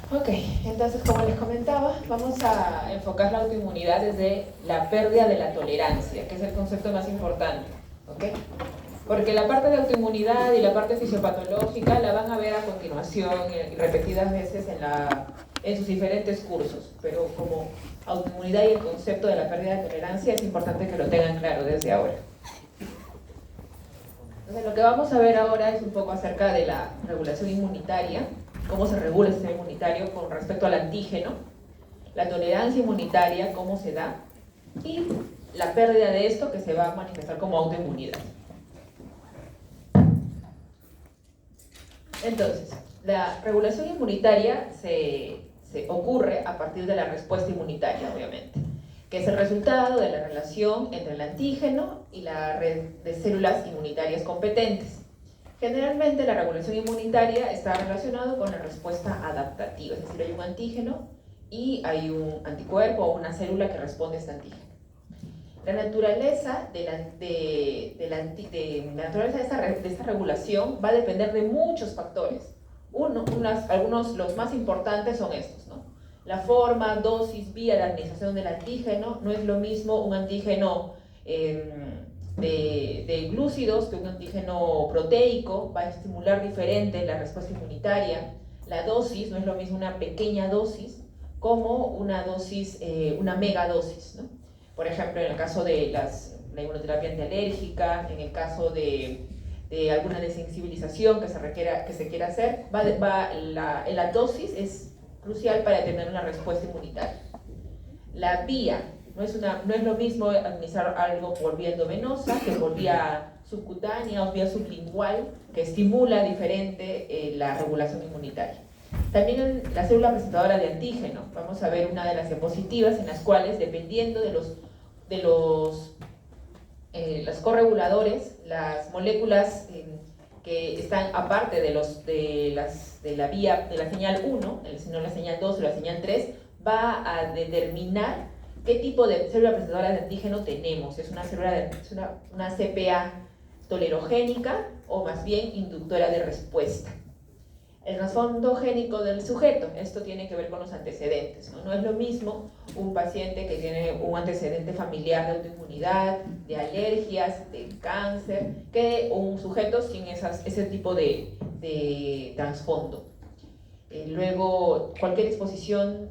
Ok, entonces como les comentaba, vamos a enfocar la autoinmunidad desde la pérdida de la tolerancia, que es el concepto más importante, ¿ok? Porque la parte de autoinmunidad y la parte fisiopatológica la van a ver a continuación y repetidas veces en sus diferentes cursos, pero como autoinmunidad y el concepto de la pérdida de tolerancia es importante que lo tengan claro desde ahora. Entonces lo que vamos a ver ahora es un poco acerca de la regulación inmunitaria, cómo se regula el sistema inmunitario con respecto al antígeno, la tolerancia inmunitaria, cómo se da, y la pérdida de esto que se va a manifestar como autoinmunidad. Entonces, la regulación inmunitaria se ocurre a partir de la respuesta inmunitaria, obviamente, que es el resultado de la relación entre el antígeno y la red de células inmunitarias competentes. Generalmente la regulación inmunitaria está relacionada con la respuesta adaptativa, es decir, hay un antígeno y hay un anticuerpo o una célula que responde a este antígeno. La naturaleza de esta regulación va a depender de muchos factores. Algunos, los más importantes son estos, ¿no? La forma, dosis, vía de administración del antígeno. No es lo mismo un antígeno de glúcidos que un antígeno proteico, va a estimular diferente la respuesta inmunitaria. La dosis, no es lo mismo una pequeña dosis como una dosis, una megadosis, ¿no? Por ejemplo, en el caso de la inmunoterapia antialérgica, en el caso de alguna desensibilización que se quiera hacer, la dosis es crucial para tener una respuesta inmunitaria. La vía, no es lo mismo administrar algo por vía endovenosa que por vía subcutánea o vía sublingual, que estimula diferente la regulación inmunitaria. También la célula presentadora de antígeno. Vamos a ver una de las diapositivas en las cuales, dependiendo de los correguladores, las moléculas que están aparte de la vía de la señal 1, sino la señal 2 o la señal 3, va a determinar qué tipo de célula presentadora de antígeno tenemos. Es una CPA tolerogénica o más bien inductora de respuesta. El trasfondo génico del sujeto, esto tiene que ver con los antecedentes, ¿no? No es lo mismo un paciente que tiene un antecedente familiar de autoinmunidad, de alergias, de cáncer, que un sujeto sin ese tipo de trasfondo. Luego, cualquier exposición,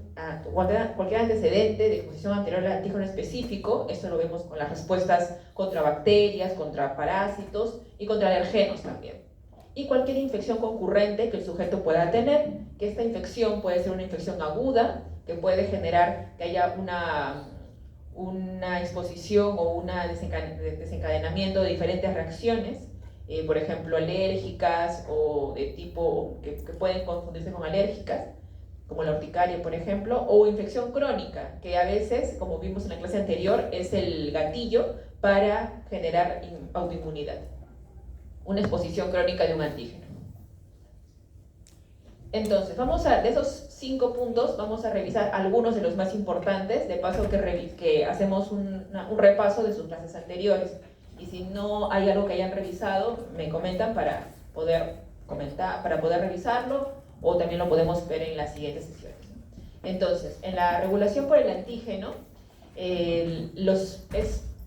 cualquier antecedente de exposición anterior al antígeno específico, esto lo vemos con las respuestas contra bacterias, contra parásitos y contra alergenos también. Y cualquier infección concurrente que el sujeto pueda tener, que esta infección puede ser una infección aguda, que puede generar que haya una exposición o un desencadenamiento de diferentes reacciones, por ejemplo, alérgicas o de tipo que pueden confundirse con alérgicas, como la urticaria, por ejemplo, o infección crónica, que a veces, como vimos en la clase anterior, es el gatillo para generar autoinmunidad. Una exposición crónica de un antígeno. Entonces, de esos 5 puntos, vamos a revisar algunos de los más importantes, de paso que hacemos un repaso de sus clases anteriores. Y si no hay algo que hayan revisado, me comentan para poder revisarlo, o también lo podemos ver en las siguientes sesiones. Entonces, en la regulación por el antígeno,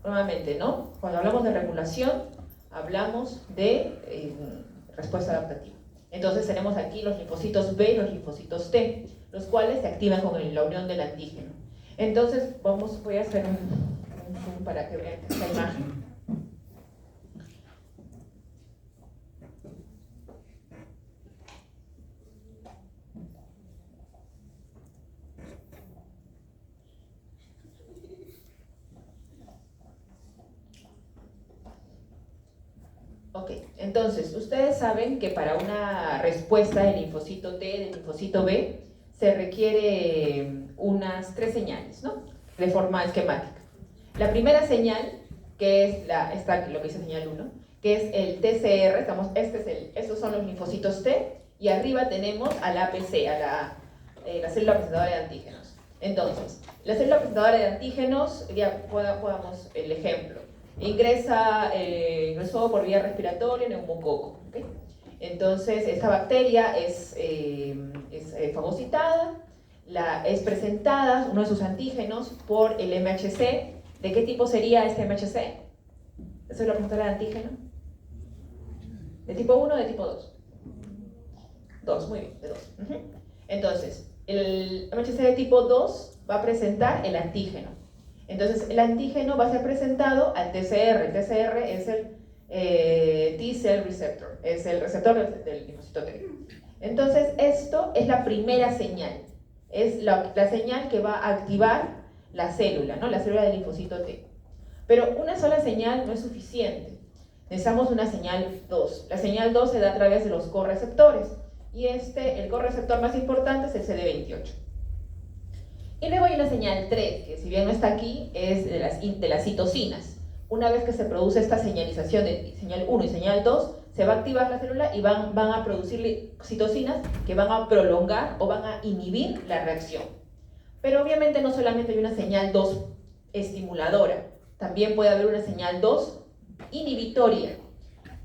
nuevamente, ¿no? Cuando hablamos de regulación, hablamos de respuesta adaptativa. Entonces tenemos aquí los linfocitos B y los linfocitos T, los cuales se activan con la unión del antígeno. Entonces voy a hacer un zoom para que vean esta imagen. Ok, entonces, ustedes saben que para una respuesta del linfocito T, del linfocito B, se requiere unas 3 señales, ¿no? De forma esquemática. La primera señal, que es lo que dice señal 1, que es el TCR, estos son los linfocitos T, y arriba tenemos al APC, a la célula presentadora de antígenos. Entonces, la célula presentadora de antígenos, ya podamos el ejemplo. Ingresó por vía respiratoria neumococo, ¿okay? Entonces esta bacteria es fagocitada es presentada, uno de sus antígenos, por el MHC. ¿De qué tipo sería este MHC? ¿Eso es la pregunta del antígeno? ¿De tipo 1 o de tipo 2? 2, muy bien, de 2. Entonces, el MHC de tipo 2 va a presentar el antígeno. Entonces, el antígeno va a ser presentado al TCR. El TCR es el T-cell receptor, es el receptor del linfocito T. Entonces, esto es la primera señal. Es la señal que va a activar la célula, ¿no? La célula del linfocito T. Pero una sola señal no es suficiente. Necesitamos una señal 2. La señal 2 se da a través de los correceptores. Y el correceptor más importante es el CD28. Y luego hay una señal 3, que si bien no está aquí, es de las citocinas. Una vez que se produce esta señalización de señal 1 y señal 2, se va a activar la célula y van a producir citocinas que van a prolongar o van a inhibir la reacción. Pero obviamente no solamente hay una señal 2 estimuladora, también puede haber una señal 2 inhibitoria,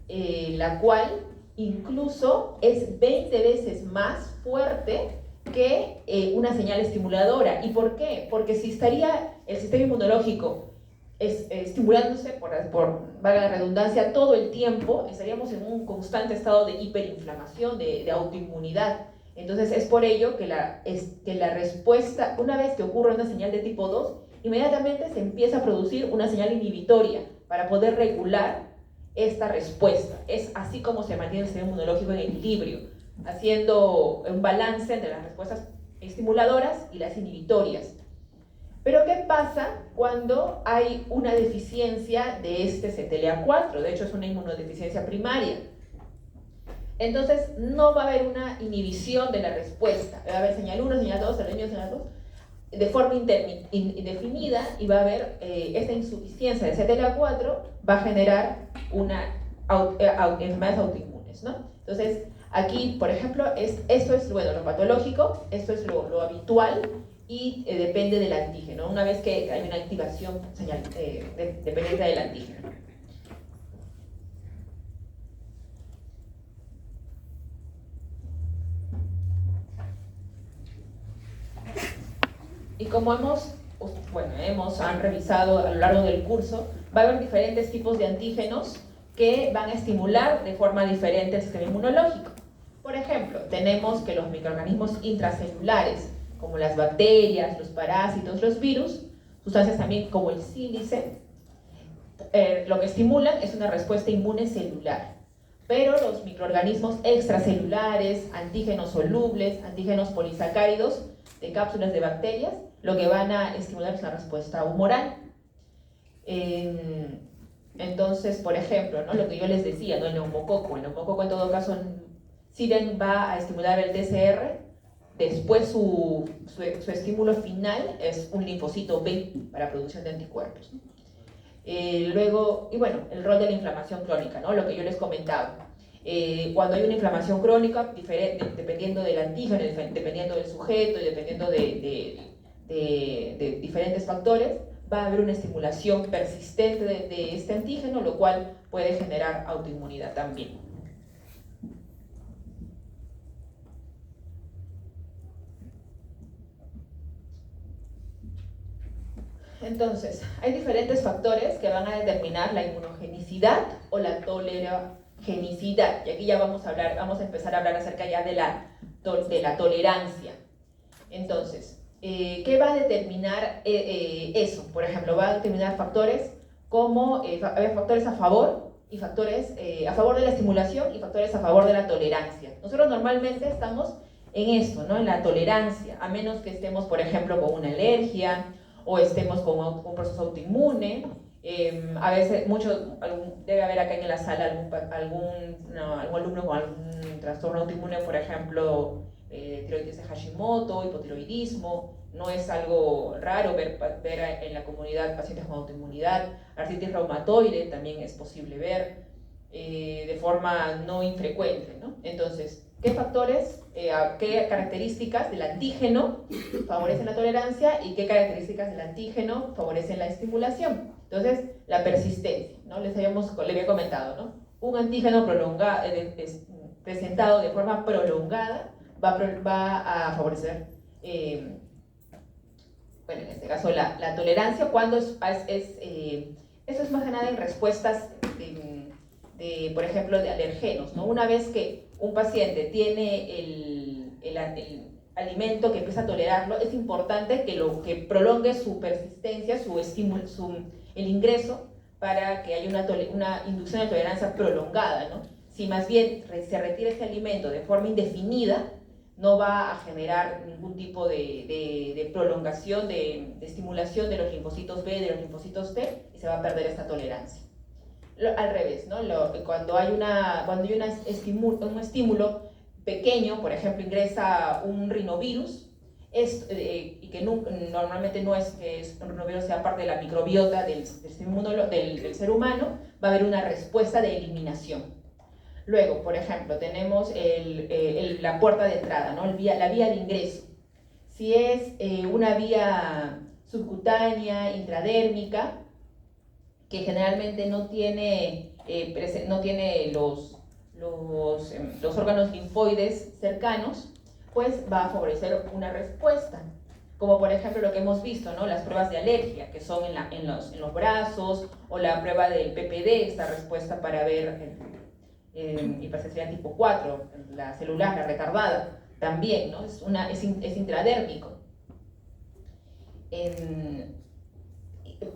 la cual incluso es 20 veces más fuerte que una señal estimuladora. ¿Y por qué? Porque si estaría el sistema inmunológico estimulándose, por valga la redundancia, todo el tiempo, estaríamos en un constante estado de hiperinflamación, de autoinmunidad. Entonces es por ello que la respuesta, una vez que ocurre una señal de tipo 2, inmediatamente se empieza a producir una señal inhibitoria para poder regular esta respuesta. Es así como se mantiene el sistema inmunológico en equilibrio, haciendo un balance entre las respuestas estimuladoras y las inhibitorias. Pero ¿qué pasa cuando hay una deficiencia de este CTLA4? De hecho, es una inmunodeficiencia primaria. Entonces, no va a haber una inhibición de la respuesta. Va a haber señal 1, señal 2, señal 2, de forma indefinida, y va a haber esta insuficiencia de CTLA4 va a generar enfermedades autoinmunes, ¿no? Entonces, aquí, por ejemplo, esto es bueno, lo patológico, esto es lo habitual, y depende del antígeno, una vez que hay una activación dependiente del antígeno. Y como han revisado a lo largo del curso, va a haber diferentes tipos de antígenos que van a estimular de forma diferente el sistema inmunológico. Por ejemplo, tenemos que los microorganismos intracelulares, como las bacterias, los parásitos, los virus, sustancias también como el sílice, lo que estimulan es una respuesta inmune celular. Pero los microorganismos extracelulares, antígenos solubles, antígenos polisacáridos de cápsulas de bacterias, lo que van a estimular es la respuesta humoral. Entonces, por ejemplo, ¿no? Lo que yo les decía, ¿no? El neumococo en todo caso, si bien va a estimular el TCR, después su estímulo final es un linfocito B para producción de anticuerpos. Luego, y bueno, el rol de la inflamación crónica, ¿no? Lo que yo les comentaba. Cuando hay una inflamación crónica, dependiendo del antígeno, dependiendo del sujeto y dependiendo de diferentes factores, va a haber una estimulación persistente de este antígeno, lo cual puede generar autoinmunidad también. Entonces, hay diferentes factores que van a determinar la inmunogenicidad o la tolerogenicidad. Y aquí ya vamos a empezar a hablar acerca ya de la tolerancia. Entonces, ¿qué va a determinar eso? Por ejemplo, va a determinar factores como factores a favor y factores a favor de la estimulación y factores a favor de la tolerancia. Nosotros normalmente estamos en esto, ¿no? En la tolerancia, a menos que estemos, por ejemplo, con una alergia o estemos con un proceso autoinmune. A veces, debe haber acá en la sala algún alumno con algún trastorno autoinmune, por ejemplo, tiroides de Hashimoto, hipotiroidismo. No es algo raro ver en la comunidad pacientes con autoinmunidad. Artritis reumatoide también es posible ver de forma no infrecuente, ¿no? Entonces, ¿qué factores, qué características del antígeno favorecen la tolerancia y qué características del antígeno favorecen la estimulación? Entonces, la persistencia, ¿no? Les había comentado, ¿no? Un antígeno presentado de forma prolongada va a favorecer bueno, en este caso la tolerancia, cuando eso es más que nada en respuestas por ejemplo, de alergenos, ¿no? Una vez que un paciente tiene el alimento que empieza a tolerarlo, es importante que prolongue su persistencia, su estímulo, el ingreso, para que haya una inducción de tolerancia prolongada, ¿no? Si más bien se retira este alimento de forma indefinida, no va a generar ningún tipo de prolongación, de estimulación de los linfocitos B, de los linfocitos T, y se va a perder esta tolerancia. Al revés, ¿no? Cuando hay un estímulo pequeño, por ejemplo, ingresa un rinovirus, y que normalmente no es que un rinovirus sea parte de la microbiota del ser humano, va a haber una respuesta de eliminación. Luego, por ejemplo, tenemos la puerta de entrada, ¿no? La vía de ingreso. Si es una vía subcutánea, intradérmica, que generalmente no tiene los órganos linfoides cercanos, pues va a favorecer una respuesta. Como por ejemplo lo que hemos visto, ¿no? Las pruebas de alergia, que son en los brazos, o la prueba del PPD, esta respuesta para ver hipersensibilidad tipo 4, la celular, la retardada, también, ¿no? Es intradérmico.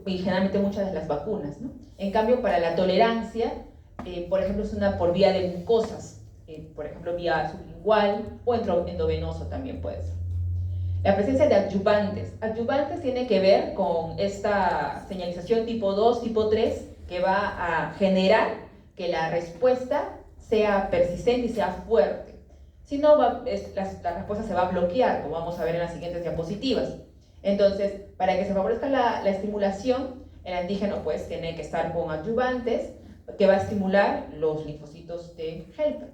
Y generalmente muchas de las vacunas, ¿no? En cambio, para la tolerancia, por ejemplo, es por vía de mucosas, por ejemplo, vía sublingual o endovenoso también puede ser. La presencia de adyuvantes. Adyuvantes tiene que ver con esta señalización tipo 2, tipo 3, que va a generar que la respuesta sea persistente y sea fuerte. Si no, la respuesta se va a bloquear, como vamos a ver en las siguientes diapositivas. Entonces, para que se favorezca la estimulación, el antígeno pues tiene que estar con adyuvantes, que va a estimular los linfocitos de helper.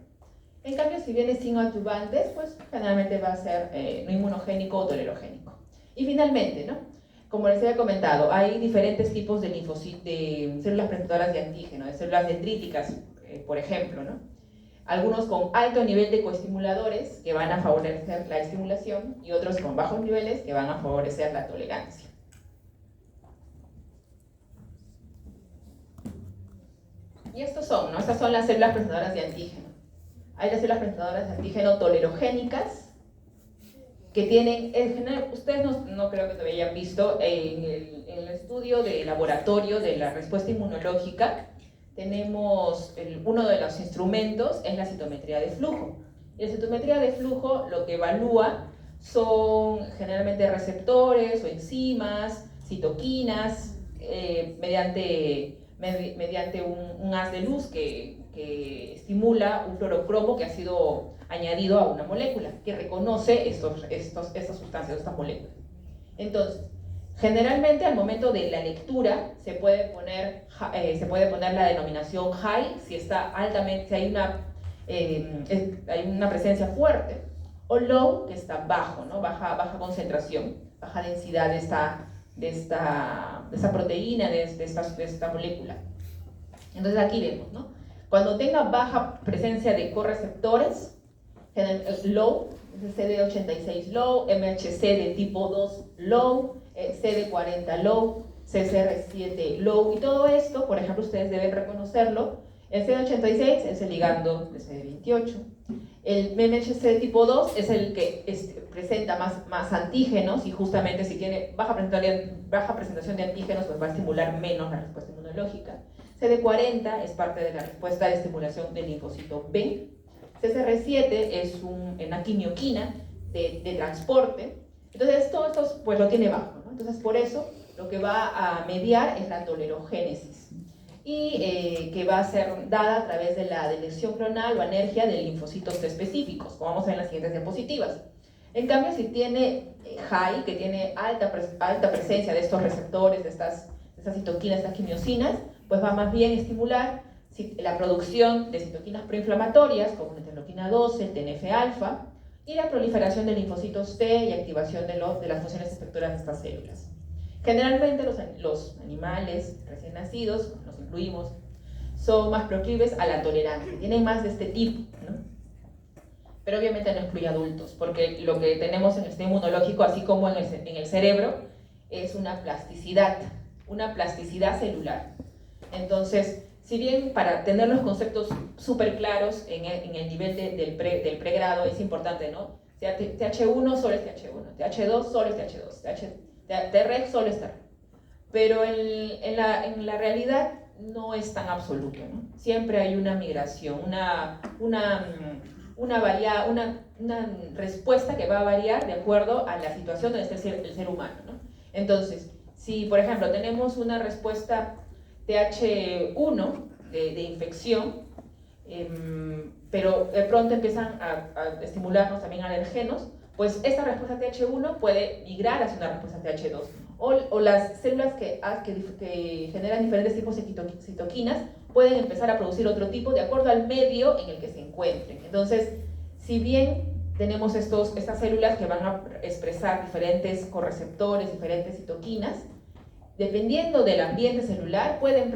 En cambio, si viene sin adyuvantes, pues generalmente va a ser no inmunogénico o tolerogénico. Y finalmente, ¿no? Como les había comentado, hay diferentes tipos de células presentadoras de antígeno, de células dendríticas, por ejemplo, ¿no? Algunos con alto nivel de coestimuladores que van a favorecer la estimulación y otros con bajos niveles que van a favorecer la tolerancia. Y estas son las células presentadoras de antígeno. Hay las células presentadoras de antígeno tolerogénicas que tienen, en general, ustedes no creo que todavía hayan visto en el estudio de laboratorio de la respuesta inmunológica. Tenemos uno de los instrumentos es la citometría de flujo. Y la citometría de flujo lo que evalúa son generalmente receptores o enzimas, citoquinas, mediante un haz de luz que estimula un fluorocromo que ha sido añadido a una molécula, que reconoce estas sustancias, estas moléculas. Entonces, generalmente al momento de la lectura se puede poner la denominación high si está altamente, si hay una presencia fuerte, o low, que está bajo, ¿no? baja concentración, baja densidad de esta proteína, de esta molécula. Entonces aquí vemos, ¿no? Cuando tenga baja presencia de correceptores, low, CD86 low, MHC de tipo 2 low, CD40 low, CCR7 low, y todo esto, por ejemplo, ustedes deben reconocerlo. El CD86 es el ligando de CD28. El MHC tipo 2 es el que presenta más antígenos, y justamente si tiene baja presentación de antígenos, pues va a estimular menos la respuesta inmunológica. CD40 es parte de la respuesta de estimulación del linfocito B. CCR7 es una quimioquina de transporte. Entonces, todo esto pues lo tiene bajo, ¿no? Entonces, por eso, lo que va a mediar es la tolerogénesis, y que va a ser dada a través de la delección clonal o anergia de linfocitos específicos, como vamos a ver en las siguientes diapositivas. En cambio, si tiene high, que tiene alta presencia de estos receptores, de estas citoquinas, estas quimiosinas, pues va más bien a estimular la producción de citoquinas proinflamatorias, como la interleuquina 12, el TNF-alfa, y la proliferación de linfocitos T y activación de las funciones efectoras de estas células. Generalmente los animales recién nacidos, nos incluimos, son más proclives a la tolerancia, tienen más de este tipo, ¿no? Pero obviamente no excluye adultos, porque lo que tenemos en el sistema inmunológico, así como en el cerebro, es una plasticidad celular. Entonces, si bien para tener los conceptos súper claros en el nivel del pregrado es importante, ¿no? TH1 solo es TH1, TH2 solo es TH2, TREG solo es TREG. Pero en la realidad no es tan absoluto, ¿no? Siempre hay una migración, una respuesta que va a variar de acuerdo a la situación donde está el ser humano, ¿no? Entonces, si por ejemplo tenemos una respuesta TH1 de infección, pero de pronto empiezan a estimularnos también alergenos, pues esta respuesta TH1 puede migrar hacia una respuesta TH2. O las células que generan diferentes tipos de citoquinas pueden empezar a producir otro tipo de acuerdo al medio en el que se encuentren. Entonces, si bien tenemos estas células que van a expresar diferentes correceptores, diferentes citoquinas, dependiendo del ambiente celular pueden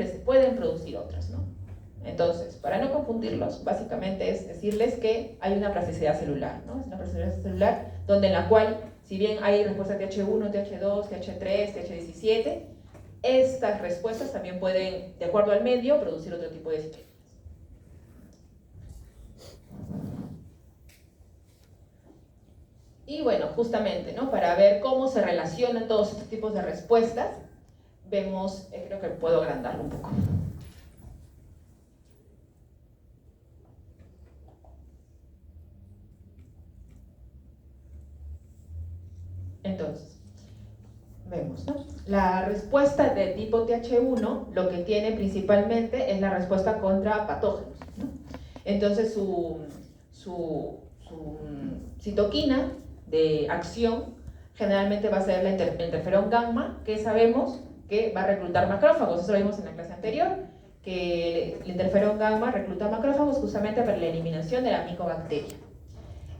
producir otras, ¿no? Entonces, para no confundirlos, básicamente es decirles que hay una plasticidad celular, ¿no? Es una plasticidad celular en la cual, si bien hay respuestas TH1, TH2, TH3, TH17, estas respuestas también pueden, de acuerdo al medio, producir otro tipo de citoquinas. Y bueno, justamente, ¿no? Para ver cómo se relacionan todos estos tipos de respuestas, vemos, creo que puedo agrandarlo un poco. Entonces, vemos, ¿no? La respuesta de tipo TH1 lo que tiene principalmente es la respuesta contra patógenos, ¿no? Entonces, su citoquina de acción generalmente va a ser el interferón gamma, que sabemos que va a reclutar macrófagos. Eso lo vimos en la clase anterior, que el interferón gamma recluta macrófagos justamente para la eliminación de la micobacteria.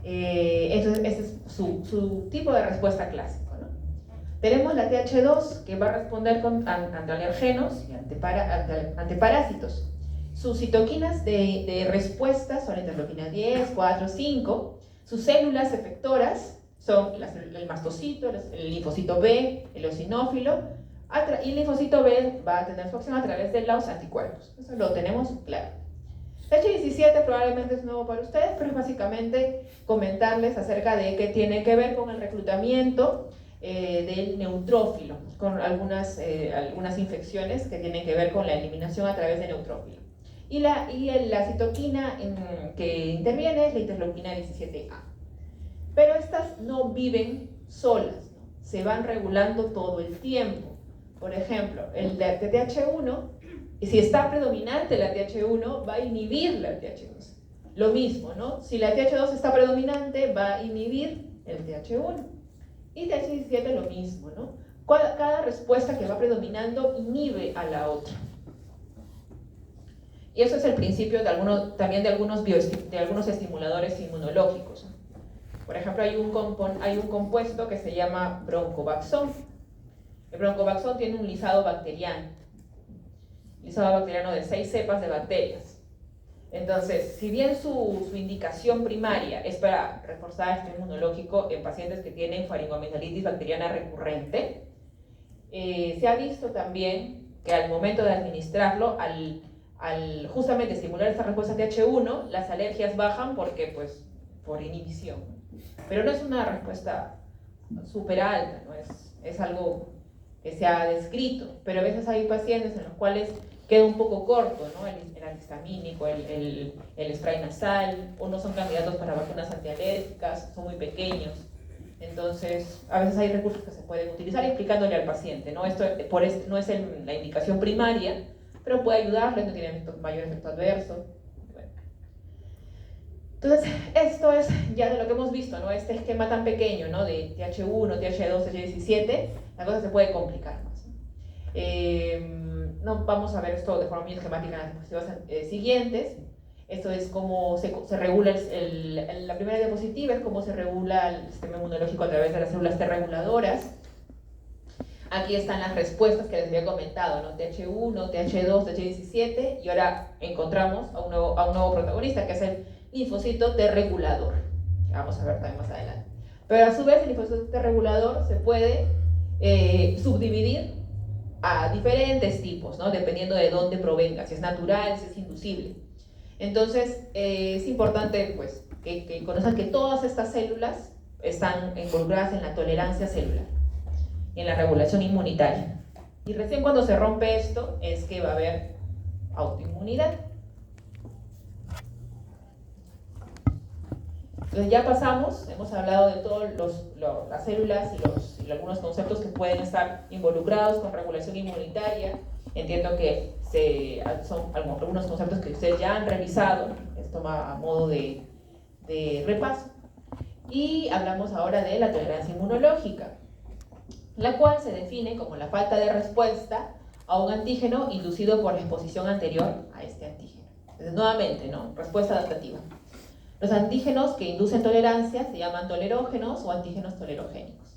Entonces, ese es su tipo de respuesta clásico, ¿no? Tenemos la TH2, que va a responder ante alergenos y ante parásitos. Sus citoquinas de respuesta son la interleuquina 10, 4, 5. Sus células efectoras son el mastocito, el linfocito B, el eosinófilo, y el linfocito B va a tener su acción a través de los anticuerpos. Eso lo tenemos claro. TH17 probablemente es nuevo para ustedes, pero es básicamente comentarles acerca de qué tiene que ver con el reclutamiento del neutrófilo, con algunas infecciones que tienen que ver con la eliminación a través del neutrófilo. Y la citoquina que interviene es la interleuquina 17A. Pero estas no viven solas, ¿no? Se van regulando todo el tiempo. Por ejemplo, el de TH1, si está predominante la TH1, va a inhibir la TH2. Lo mismo, ¿no? Si la TH2 está predominante, va a inhibir el TH1. Y TH17 lo mismo, ¿no? Cada respuesta que va predominando inhibe a la otra. Y eso es el principio también de algunos estimuladores inmunológicos. Por ejemplo, hay un compuesto que se llama broncobaxón. El broncobaxón tiene un lisado bacteriano de 6 cepas de bacterias. Entonces, si bien su indicación primaria es para reforzar este inmunológico en pacientes que tienen faringoamigdalitis bacteriana recurrente, se ha visto también que al momento de administrarlo, al justamente estimular esta respuesta TH1, las alergias bajan porque, pues, por inhibición. Pero no es una respuesta súper alta, ¿no? Es algo que se ha descrito, pero a veces hay pacientes en los cuales queda un poco corto, ¿no? El antihistamínico, el spray nasal, o no son candidatos para vacunas antialérgicas, son muy pequeños. Entonces, a veces hay recursos que se pueden utilizar explicándole al paciente, ¿no? Esto no es la indicación primaria, pero puede ayudarle, no tiene mayor efecto adverso. Bueno. Entonces, esto es ya de lo que hemos visto, ¿no? Este esquema tan pequeño, ¿no? De TH1, TH2, TH17, la cosa se puede complicar más. No vamos a ver esto de forma muy esquemática en las diapositivas siguientes. Esto es cómo se regula, la primera diapositiva es cómo se regula el sistema inmunológico a través de las células T reguladoras. Aquí están las respuestas que les había comentado, ¿no? TH1, TH2, TH17, y ahora encontramos a un nuevo protagonista, que es el linfocito T regulador, que vamos a ver también más adelante. Pero a su vez el linfocito T regulador se puede subdividir a diferentes tipos, ¿no? Dependiendo de dónde provenga, si es natural, si es inducible. Entonces, es importante pues, que conozcan que todas estas células están involucradas en la tolerancia celular, en la regulación inmunitaria. Y recién cuando se rompe esto es que va a haber autoinmunidad. Entonces ya pasamos, hemos hablado de todas las células y algunos conceptos que pueden estar involucrados con regulación inmunitaria. Entiendo que son algunos conceptos que ustedes ya han revisado, esto a modo de repaso. Y hablamos ahora de la tolerancia inmunológica, la cual se define como la falta de respuesta a un antígeno inducido por la exposición anterior a este antígeno. Entonces, nuevamente, ¿no? Respuesta adaptativa. Los antígenos que inducen tolerancia se llaman tolerógenos o antígenos tolerogénicos.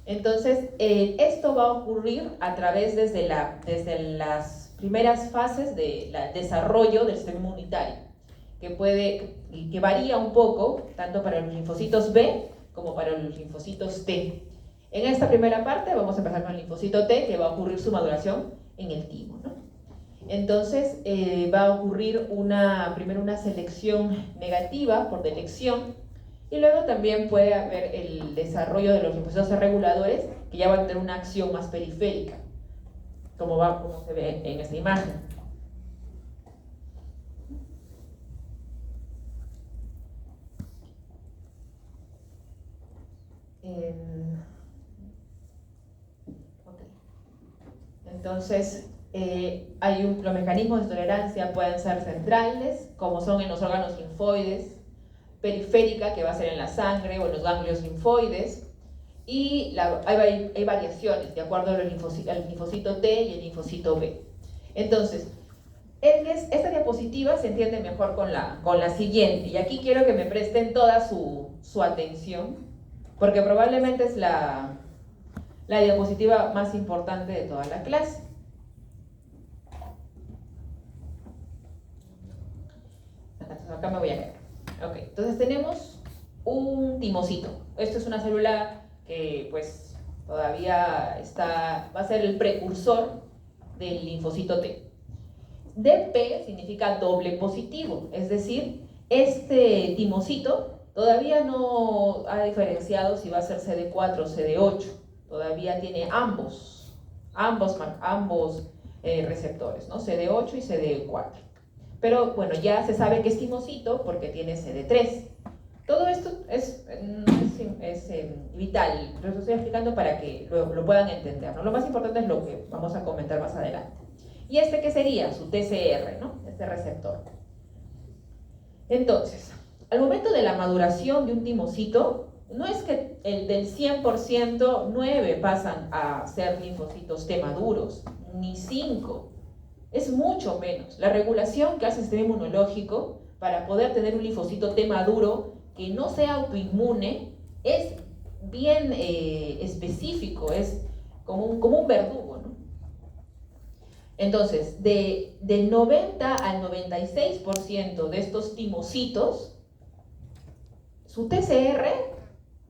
Entonces, esto va a ocurrir a través desde las primeras fases del desarrollo del sistema inmunitario, que varía un poco, tanto para los linfocitos B como para los linfocitos T. En esta primera parte vamos a empezar con el linfocito T, que va a ocurrir su maduración en el timo, ¿no? Entonces va a ocurrir primero una selección negativa por delección, y luego también puede haber el desarrollo de los linfocitos reguladores, que ya van a tener una acción más periférica, como se ve en esta imagen. Entonces, los mecanismos de tolerancia pueden ser centrales, como son en los órganos linfoides, periférica, que va a ser en la sangre o en los ganglios linfoides, y hay variaciones de acuerdo al linfocito T y el linfocito B. Entonces, esta diapositiva se entiende mejor con la siguiente, y aquí quiero que me presten toda su atención, porque probablemente es la diapositiva más importante de toda la clase. Acá me voy a leer. Ok, entonces tenemos un timocito. Esto es una célula que pues todavía va a ser el precursor del linfocito T. DP significa doble positivo, es decir, este timocito todavía no ha diferenciado si va a ser CD4 o CD8. Todavía tiene ambos receptores, ¿no? CD8 y CD4. Pero bueno, ya se sabe que es timocito porque tiene CD3. Todo esto es vital, lo estoy explicando para que lo puedan entender, ¿no? Lo más importante es lo que vamos a comentar más adelante. ¿Y qué sería? Su TCR, ¿no? Este receptor. Entonces, al momento de la maduración de un timocito, no es que del 100%, 9 pasan a ser linfocitos T maduros, ni 5. Es mucho menos. La regulación que hace el sistema inmunológico para poder tener un linfocito T maduro que no sea autoinmune es bien específico, es como un verdugo, ¿no? Entonces, del 90 al 96% de estos timocitos, su TCR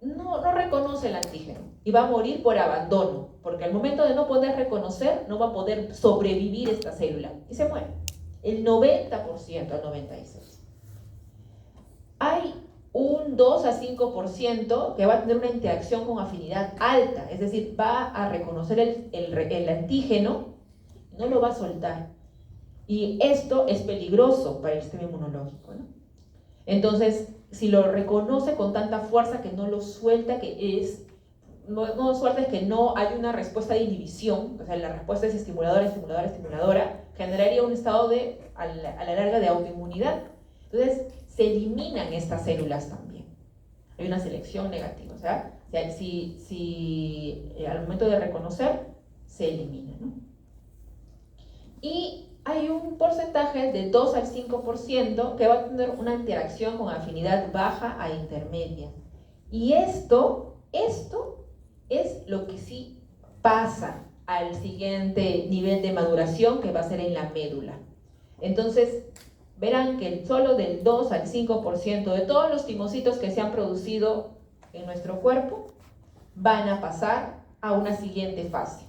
no reconoce el antígeno y va a morir por abandono, porque al momento de no poder reconocer, no va a poder sobrevivir esta célula y se muere. El 90% al 96%. Hay un 2 a 5% que va a tener una interacción con afinidad alta, es decir, va a reconocer el antígeno, no lo va a soltar. Y esto es peligroso para el sistema inmunológico, ¿no? Entonces, si lo reconoce con tanta fuerza que no lo suelta, no suelta, es que no hay una respuesta de inhibición, o sea, la respuesta es estimuladora, generaría un estado a la larga de autoinmunidad. Entonces, se eliminan estas células también. Hay una selección negativa, o sea si al momento de reconocer, se elimina, ¿no? Y hay un porcentaje de 2 al 5% que va a tener una interacción con afinidad baja a intermedia. Y esto es lo que sí pasa al siguiente nivel de maduración, que va a ser en la médula. Entonces, verán que solo del 2 al 5% de todos los timocitos que se han producido en nuestro cuerpo van a pasar a una siguiente fase.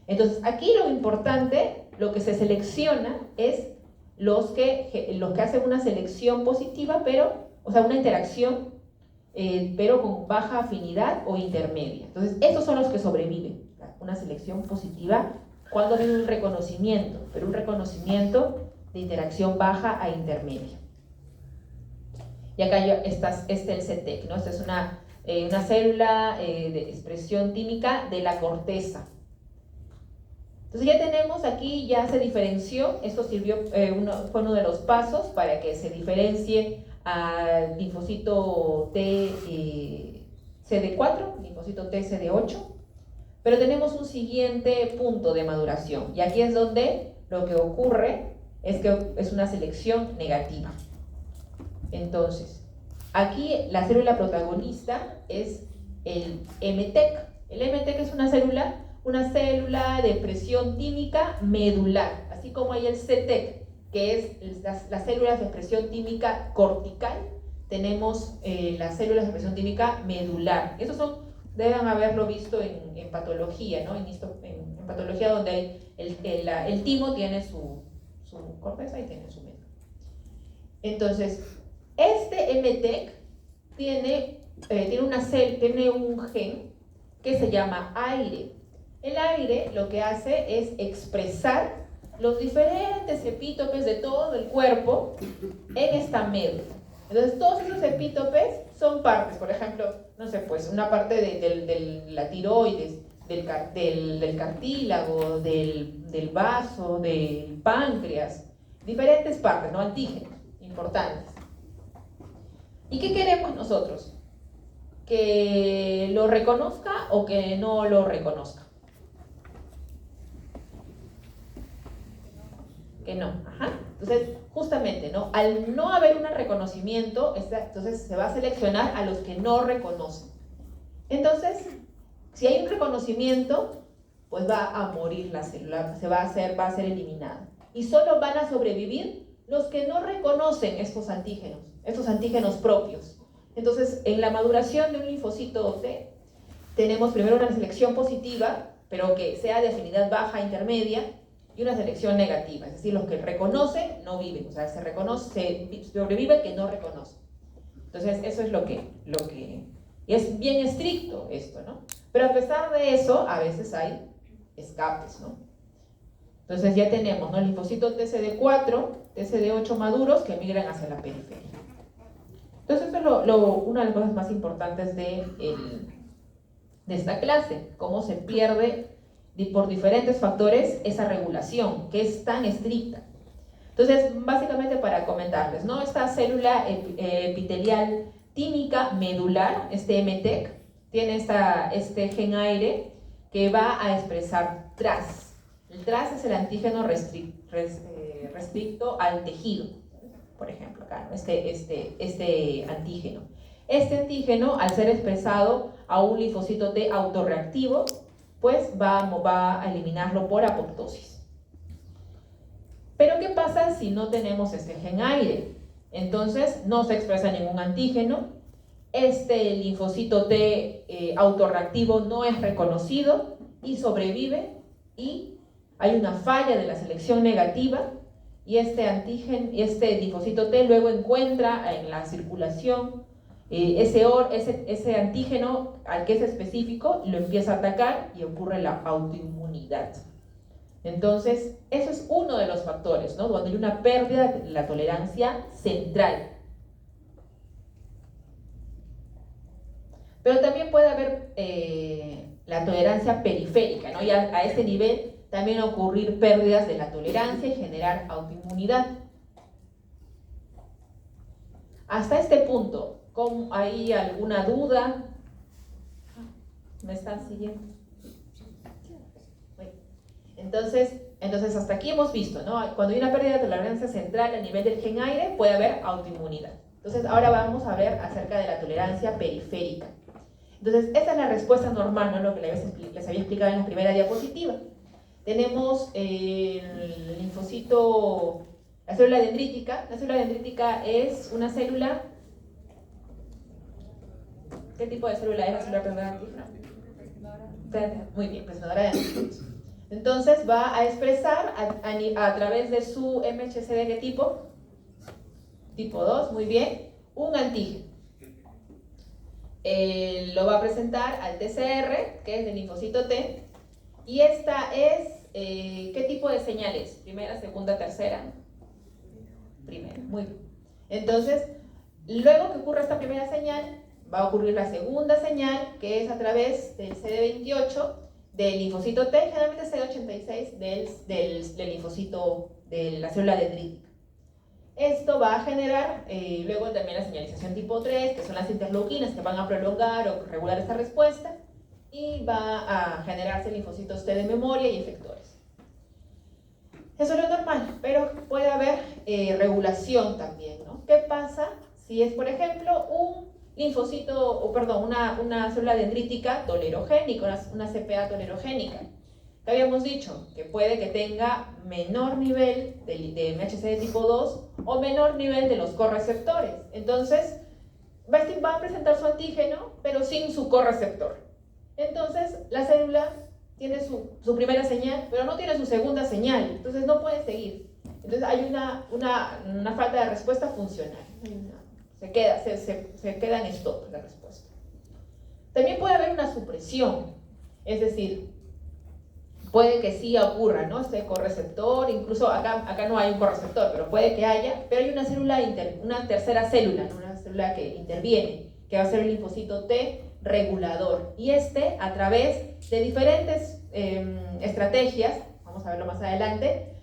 Entonces, aquí lo importante, lo que se selecciona es los que hacen una selección positiva, pero, o sea, una interacción, pero con baja afinidad o intermedia. Entonces, estos son los que sobreviven. Una selección positiva cuando hay un reconocimiento, pero un reconocimiento de interacción baja a intermedia. Y acá está el CETEC, ¿no? Esta es una célula de expresión química de la corteza. Entonces ya tenemos aquí, ya se diferenció, esto sirvió, fue uno de los pasos para que se diferencie al linfocito T CD4, linfocito T CD8, pero tenemos un siguiente punto de maduración, y aquí es donde lo que ocurre es que es una selección negativa. Entonces, aquí la célula protagonista es el MTEC. El MTEC es una célula de expresión química medular, así como hay el CTEC, que es las células de expresión química cortical, tenemos las células de expresión química medular. Esos deben haberlo visto en patología, ¿no? En patología donde el timo tiene su corteza y tiene su médula. Entonces, este MTEC tiene un gen que se llama aire. El aire lo que hace es expresar los diferentes epítopes de todo el cuerpo en esta médula. Entonces, todos esos epítopes son partes, por ejemplo, no sé, pues una parte de la tiroides, del cartílago, del vaso, del páncreas, diferentes partes, ¿no? Antígenos importantes. ¿Y qué queremos nosotros? ¿Que lo reconozca o que no lo reconozca? Que no, ajá. Entonces, justamente, ¿no? Al no haber un reconocimiento, entonces se va a seleccionar a los que no reconocen. Entonces, si hay un reconocimiento, pues va a morir la célula, va a ser eliminada. Y solo van a sobrevivir los que no reconocen estos antígenos propios. Entonces, en la maduración de un linfocito T, tenemos primero una selección positiva, pero que sea de afinidad baja, intermedia, y una selección negativa, es decir, los que reconocen no viven, o sea, sobrevive el que no reconoce. Entonces, eso es lo que y es bien estricto esto, ¿no? Pero a pesar de eso, a veces hay escapes, ¿no? Entonces ya tenemos, ¿no? Linfocitos TCD4, TCD8 maduros que migran hacia la periferia. Entonces, eso es una de las cosas más importantes de esta clase, cómo se pierde por diferentes factores esa regulación, que es tan estricta. Entonces, básicamente para comentarles, ¿no? Esta célula epitelial tímica medular, este MTEC, tiene este gen aire que va a expresar TRAS. El TRAS es el antígeno restricto al tejido, por ejemplo, acá, ¿no? Este antígeno. Este antígeno, al ser expresado a un linfocito T autorreactivo, pues va a eliminarlo por apoptosis. Pero ¿qué pasa si no tenemos este gen aire? Entonces no se expresa ningún antígeno, este linfocito T autorreactivo no es reconocido y sobrevive, y hay una falla de la selección negativa, y este linfocito T luego encuentra en la circulación ese antígeno al que es específico, lo empieza a atacar y ocurre la autoinmunidad. Entonces, eso es uno de los factores, ¿no? Donde hay una pérdida de la tolerancia central. Pero también puede haber la tolerancia periférica, ¿no? Y a este nivel también ocurrir pérdidas de la tolerancia y generar autoinmunidad. Hasta este punto, ¿hay alguna duda? ¿Me están siguiendo? Entonces hasta aquí hemos visto, ¿no? Cuando hay una pérdida de tolerancia central a nivel del gen aire, puede haber autoinmunidad. Entonces ahora vamos a ver acerca de la tolerancia periférica. Entonces esa es la respuesta normal, ¿no? Lo que les había explicado en la primera diapositiva. Tenemos el linfocito, la célula dendrítica. La célula dendrítica es una célula. ¿Qué tipo de célula es la célula dendrítica? Muy bien, presionadora de antígenos. Entonces va a expresar a través de su MHC de qué tipo? Tipo 2, muy bien, un antígeno. Lo va a presentar al TCR, que es del linfocito T, y esta es, ¿qué tipo de señal es? ¿Primera, segunda, tercera? Primera, muy bien. Entonces, luego que ocurra esta primera señal, va a ocurrir la segunda señal, que es a través del CD28 del linfocito T, generalmente CD86 del linfocito de la célula dendrítica. Esto va a generar luego también la señalización tipo 3, que son las interleuquinas que van a prolongar o regular esta respuesta, y va a generarse linfocitos T de memoria y efectores. Eso es lo normal, pero puede haber regulación también, ¿no? ¿Qué pasa si es, por ejemplo, un linfocito, o perdón, una célula dendrítica tolerogénica, una CPA tolerogénica? Que habíamos dicho que puede que tenga menor nivel de MHC de tipo 2 o menor nivel de los correceptores. Entonces, va a presentar su antígeno, pero sin su correceptor. Entonces, la célula tiene su primera señal, pero no tiene su segunda señal. Entonces, no puede seguir. Entonces, hay una falta de respuesta funcional. Se queda en stop la respuesta. También puede haber una supresión. Es decir, puede que sí ocurra, ¿no? Este correceptor, incluso acá no hay un correceptor, pero puede que haya, pero hay una célula, una tercera célula, ¿no? Una célula que interviene, que va a ser el linfocito T regulador. Y a través de diferentes estrategias, vamos a verlo más adelante,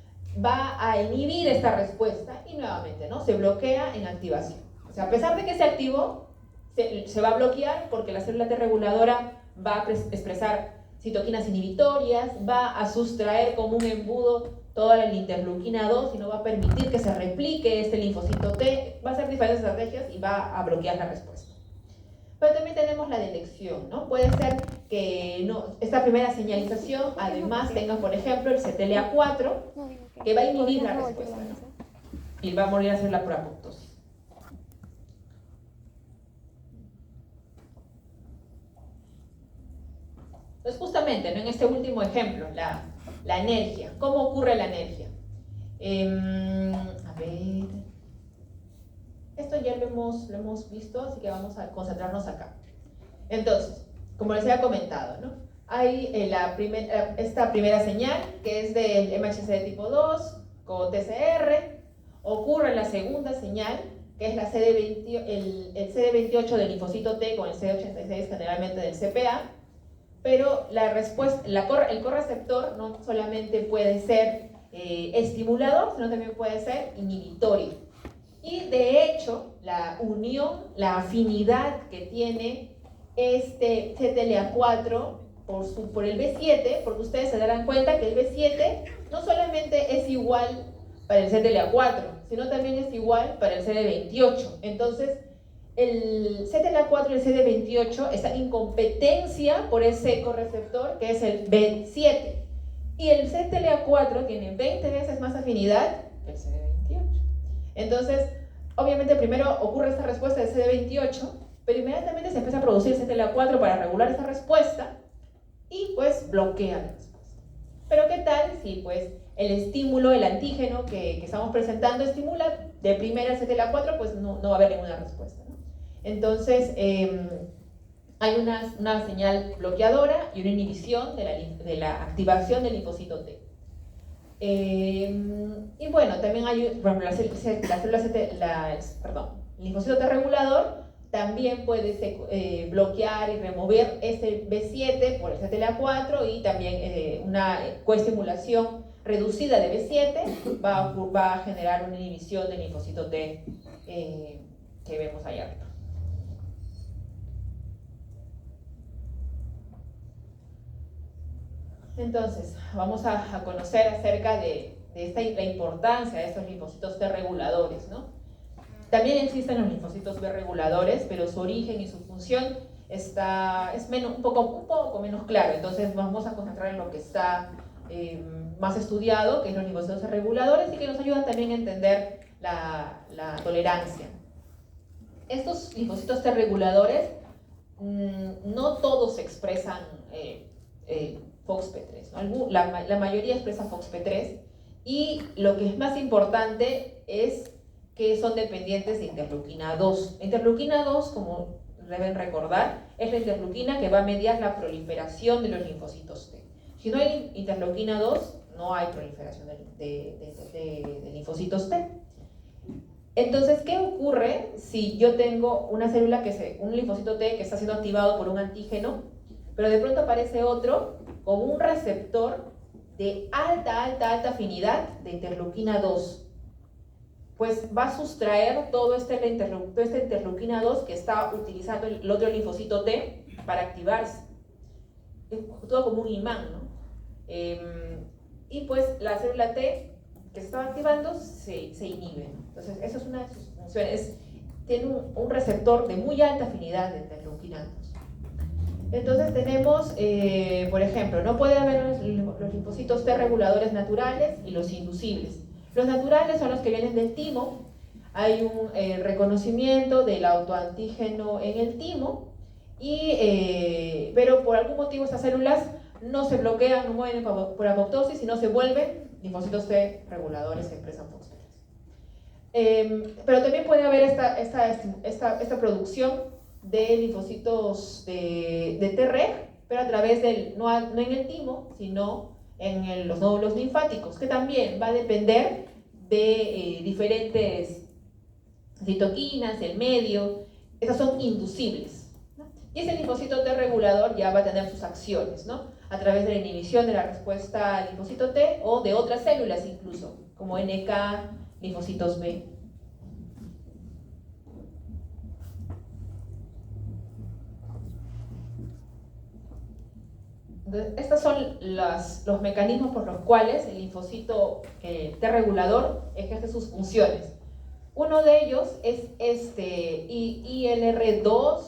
va a inhibir esta respuesta y nuevamente, ¿no? Se bloquea en activación. O sea, a pesar de que se activó, se va a bloquear porque la célula T reguladora va a expresar citoquinas inhibitorias, va a sustraer como un embudo toda la interleuquina 2 y no va a permitir que se replique este linfocito T, va a hacer diferentes estrategias y va a bloquear la respuesta. Pero también tenemos la delección, ¿no? Puede ser que esta primera señalización además tenga, por ejemplo, el CTLA4 que va a inhibir la respuesta, ¿no? Y va a morir a hacer la apoptosis. Entonces, justamente, ¿no? En este último ejemplo, la anergia. ¿Cómo ocurre la anergia? A ver. Esto ya lo hemos visto, así que vamos a concentrarnos acá. Entonces, como les había comentado, ¿no? Hay esta primera señal, que es del MHC de tipo 2 con TCR. Ocurre la segunda señal, que es el CD28 del linfocito T con el CD86 generalmente del CPA. Pero la respuesta, el correceptor no solamente puede ser estimulador, sino también puede ser inhibitorio. Y de hecho, la unión, la afinidad que tiene este CTLA4 por el B7, porque ustedes se darán cuenta que el B7 no solamente es igual para el CTLA4, sino también es igual para el CD28. Entonces, el CTLA4 y el CD28 están en competencia por ese correceptor que es el B7. Y el CTLA4 tiene 20 veces más afinidad que el CD28. Entonces, obviamente primero ocurre esta respuesta del CD28, pero inmediatamente se empieza a producir CTLA4 para regular esa respuesta y pues bloquea la respuesta. Pero ¿qué tal si pues el estímulo, el antígeno que estamos presentando estimula de primera el CTLA4? Pues no va a haber ninguna respuesta, ¿no? Entonces, hay una señal bloqueadora y una inhibición de la activación del linfocito T. Y bueno, también hay, por ejemplo, el linfocito T regulador también puede bloquear y remover este B7 por el CTLA4 y también una coestimulación reducida de B7 va a generar una inhibición del linfocito T que vemos allá arriba. Entonces, vamos a conocer acerca de la importancia de estos linfocitos T reguladores, ¿no? También existen los linfocitos B reguladores, pero su origen y su función es un poco menos claro. Entonces, vamos a concentrar en lo que está más estudiado, que es los linfocitos T reguladores, y que nos ayudan también a entender la tolerancia. Estos linfocitos T reguladores no todos expresan FOXP3, ¿no? La mayoría expresa FOXP3, y lo que es más importante es que son dependientes de interleuquina 2. La interleuquina 2, como deben recordar, es la interleuquina que va a mediar la proliferación de los linfocitos T. Si no hay interleuquina 2, no hay proliferación de linfocitos T. Entonces, ¿qué ocurre si yo tengo una célula un linfocito T que está siendo activado por un antígeno, pero de pronto aparece otro con un receptor de alta afinidad de interleuquina 2? Pues va a sustraer toda esta interleuquina 2 que está utilizando el otro linfocito T para activarse. Es todo como un imán, ¿no? Y pues la célula T que se estaba activando se inhibe. Entonces, eso es una de sus funciones. Tiene un receptor de muy alta afinidad de interleuquina 2. Entonces tenemos, por ejemplo, no puede haber los linfocitos T reguladores naturales y los inducibles. Los naturales son los que vienen del timo. Hay un reconocimiento del autoantígeno en el timo, pero por algún motivo estas células no se bloquean, no mueren por apoptosis, sino se vuelven linfocitos T reguladores que expresan FOXP3. Pero también puede haber esta producción de linfocitos de Treg, pero a través no en el timo, sino en los nódulos linfáticos, que también va a depender de diferentes citoquinas, el medio. Esas son inducibles, ¿no? Y ese linfocito T regulador ya va a tener sus acciones, ¿no? A través de la inhibición de la respuesta al linfocito T o de otras células incluso, como NK, linfocitos B. Entonces, estos son los mecanismos por los cuales el linfocito T regulador ejerce sus funciones. Uno de ellos es este ILR2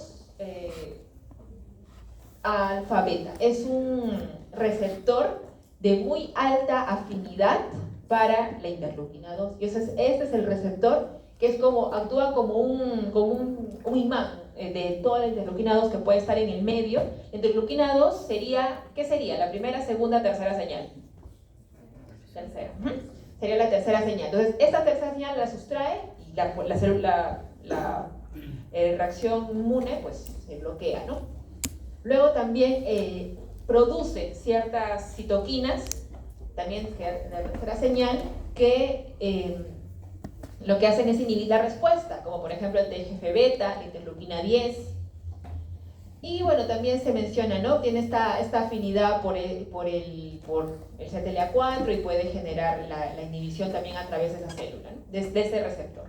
alfa beta. Es un receptor de muy alta afinidad para la interleuquina 2. Y este es el receptor que actúa como un imán de toda la interleuquina 2 que puede estar en el medio. La interleuquina 2 ¿qué sería? La primera, segunda, tercera señal. Tercera. Sería la tercera señal. Entonces, esta tercera señal la sustrae y la célula, la reacción inmune, pues se bloquea, ¿no? Luego también produce ciertas citoquinas, también la tercera señal, que lo que hacen es inhibir la respuesta, como por ejemplo el TGF-beta, la interleuquina 10. Y bueno, también se menciona, ¿no? Tiene esta afinidad por el CTLA4 y puede generar la inhibición también a través de esa célula, ¿no? De ese receptor.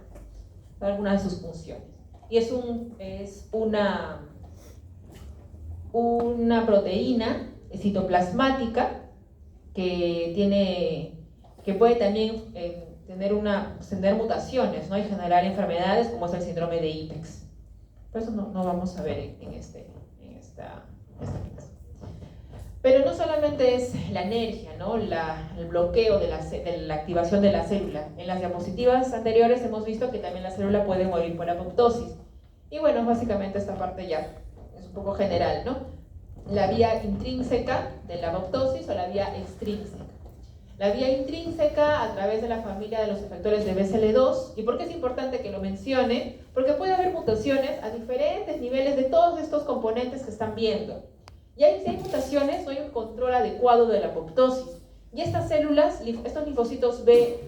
Son algunas de sus funciones. Y es una proteína citoplasmática que puede también tener mutaciones, ¿no? Y generar enfermedades como es el síndrome de IPEX. Por eso no vamos a ver en esta clase. Pero no solamente es la anergia, ¿no? El bloqueo de la activación de la célula. En las diapositivas anteriores hemos visto que también la célula puede morir por apoptosis. Y bueno, básicamente esta parte ya es un poco general, ¿no? La vía intrínseca de la apoptosis o la vía extrínseca. La vía intrínseca a través de la familia de los efectores de BCL2. ¿Y por qué es importante que lo mencione? Porque puede haber mutaciones a diferentes niveles de todos estos componentes que están viendo. Y si hay mutaciones, no hay un control adecuado de la apoptosis. Y estas células, estos linfocitos B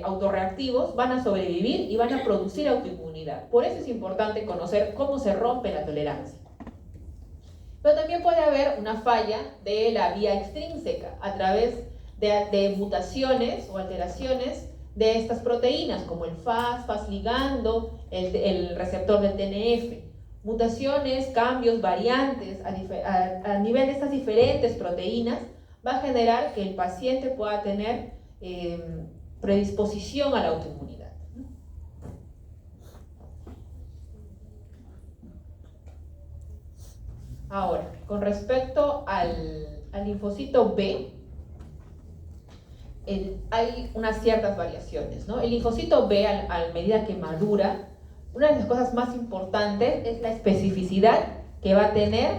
autorreactivos, van a sobrevivir y van a producir autoinmunidad. Por eso es importante conocer cómo se rompe la tolerancia. Pero también puede haber una falla de la vía extrínseca a través de mutaciones o alteraciones de estas proteínas, como el FAS ligando, el receptor del TNF. Mutaciones, cambios, variantes a nivel de estas diferentes proteínas va a generar que el paciente pueda tener predisposición a la autoinmunidad. Ahora, con respecto al linfocito B, hay unas ciertas variaciones, ¿no? El linfocito B, a medida que madura, una de las cosas más importantes es la especificidad que va a tener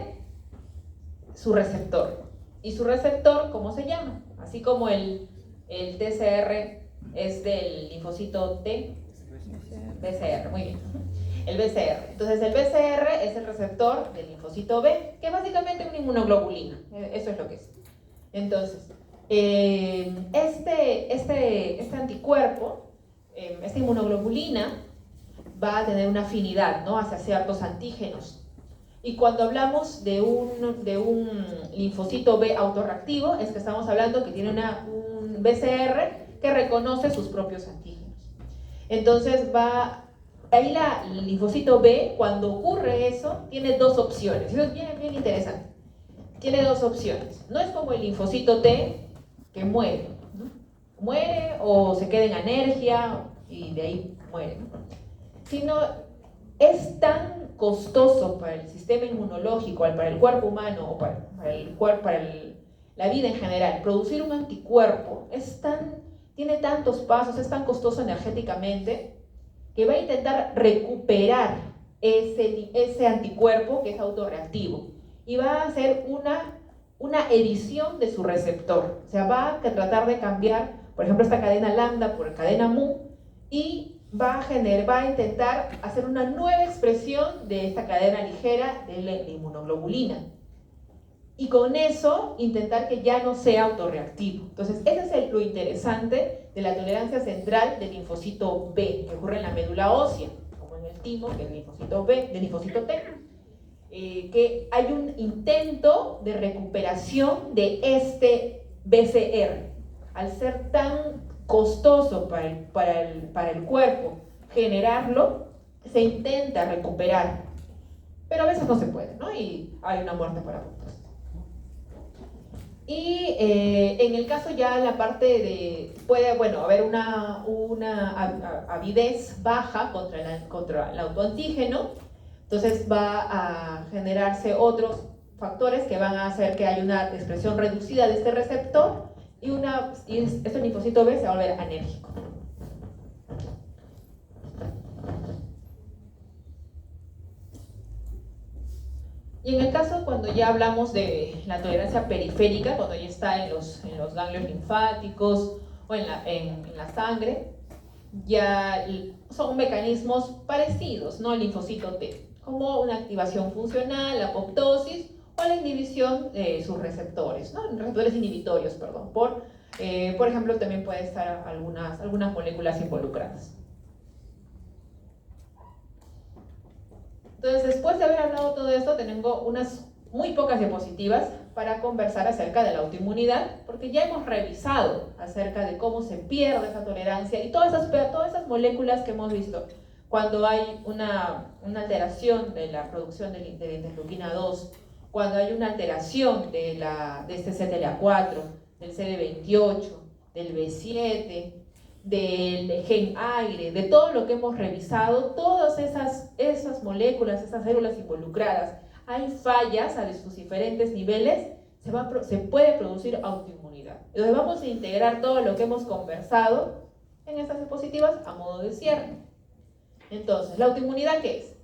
su receptor. ¿Y su receptor cómo se llama? Así como el TCR es del linfocito T, BCR, muy bien. El BCR. Entonces el BCR es el receptor del linfocito B, que es básicamente una inmunoglobulina. Eso es lo que es. Entonces, este anticuerpo, esta inmunoglobulina, va a tener una afinidad, ¿no?, hacia ciertos antígenos. Y cuando hablamos de un linfocito B autorreactivo, es que estamos hablando que tiene un BCR que reconoce sus propios antígenos. Entonces ahí el linfocito B, cuando ocurre eso, tiene dos opciones. Eso es bien, bien interesante. Tiene dos opciones. No es como el linfocito T, que muere, ¿no? Muere o se queda en anergia y de ahí muere, ¿no? Sino es tan costoso para el sistema inmunológico, para el cuerpo humano o para la vida en general, producir un anticuerpo tiene tantos pasos, es tan costoso energéticamente, que va a intentar recuperar ese anticuerpo que es autorreactivo y va a hacer una edición de su receptor. O sea, va a tratar de cambiar, por ejemplo, esta cadena lambda por cadena mu, y va a intentar hacer una nueva expresión de esta cadena ligera de la inmunoglobulina. Y con eso intentar que ya no sea autorreactivo. Entonces, ese es lo interesante de la tolerancia central del linfocito B, que ocurre en la médula ósea, como en el timo, que es el linfocito B, del linfocito T. Que hay un intento de recuperación de este BCR. Al ser tan costoso para el cuerpo generarlo, se intenta recuperar, pero a veces no se puede, ¿no? Y hay una muerte por apoptosis. Y en el caso ya la parte puede haber una avidez baja contra el autoantígeno. Entonces va a generarse otros factores que van a hacer que haya una expresión reducida de este receptor y este linfocito B se va a volver anérgico. Y en el caso cuando ya hablamos de la tolerancia periférica, cuando ya está en los ganglios linfáticos o en la sangre, ya son mecanismos parecidos, ¿no?, al linfocito T, como una activación funcional, la apoptosis o la inhibición de sus receptores, ¿no?, receptores inhibitorios, perdón, por ejemplo, también puede estar algunas moléculas involucradas. Entonces, después de haber hablado todo esto, tengo unas muy pocas diapositivas para conversar acerca de la autoinmunidad, porque ya hemos revisado acerca de cómo se pierde esa tolerancia y todas esas moléculas que hemos visto. Cuando hay una alteración de la producción de interleuquina 2, cuando hay una alteración de este CTLA4, del CD28, del B7, del gen aire, de todo lo que hemos revisado, todas esas moléculas, esas células involucradas, hay fallas a sus diferentes niveles, se puede producir autoinmunidad. Entonces vamos a integrar todo lo que hemos conversado en estas diapositivas a modo de cierre. Entonces, ¿la autoinmunidad qué es?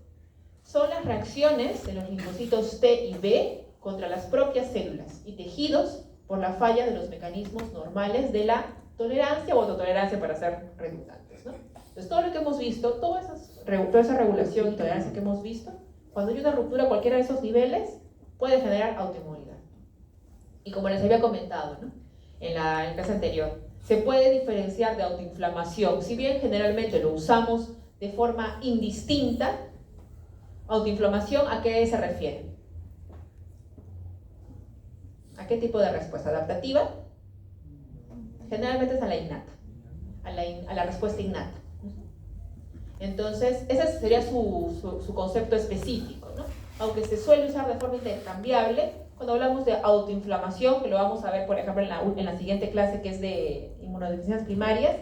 Son las reacciones de los linfocitos T y B contra las propias células y tejidos por la falla de los mecanismos normales de la tolerancia o autotolerancia, para ser redundantes, ¿no? Entonces, todo lo que hemos visto, toda esa regulación y tolerancia que hemos visto, cuando hay una ruptura a cualquiera de esos niveles, puede generar autoinmunidad. Y como les había comentado, ¿no?, en la clase anterior, se puede diferenciar de autoinflamación. Si bien generalmente lo usamos de forma indistinta, autoinflamación, ¿a qué se refiere? ¿A qué tipo de respuesta? ¿Adaptativa? Generalmente es a la innata, a la respuesta innata. Entonces, ese sería su concepto específico, ¿no? Aunque se suele usar de forma intercambiable, cuando hablamos de autoinflamación, que lo vamos a ver, por ejemplo, en la siguiente clase, que es de inmunodeficiencias primarias,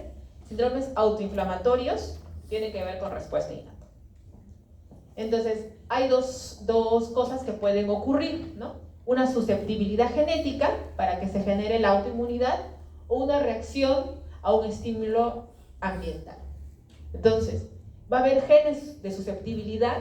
síndromes autoinflamatorios tienen que ver con respuesta innata. Entonces, hay dos cosas que pueden ocurrir, ¿no? Una susceptibilidad genética para que se genere la autoinmunidad o una reacción a un estímulo ambiental. Entonces, va a haber genes de susceptibilidad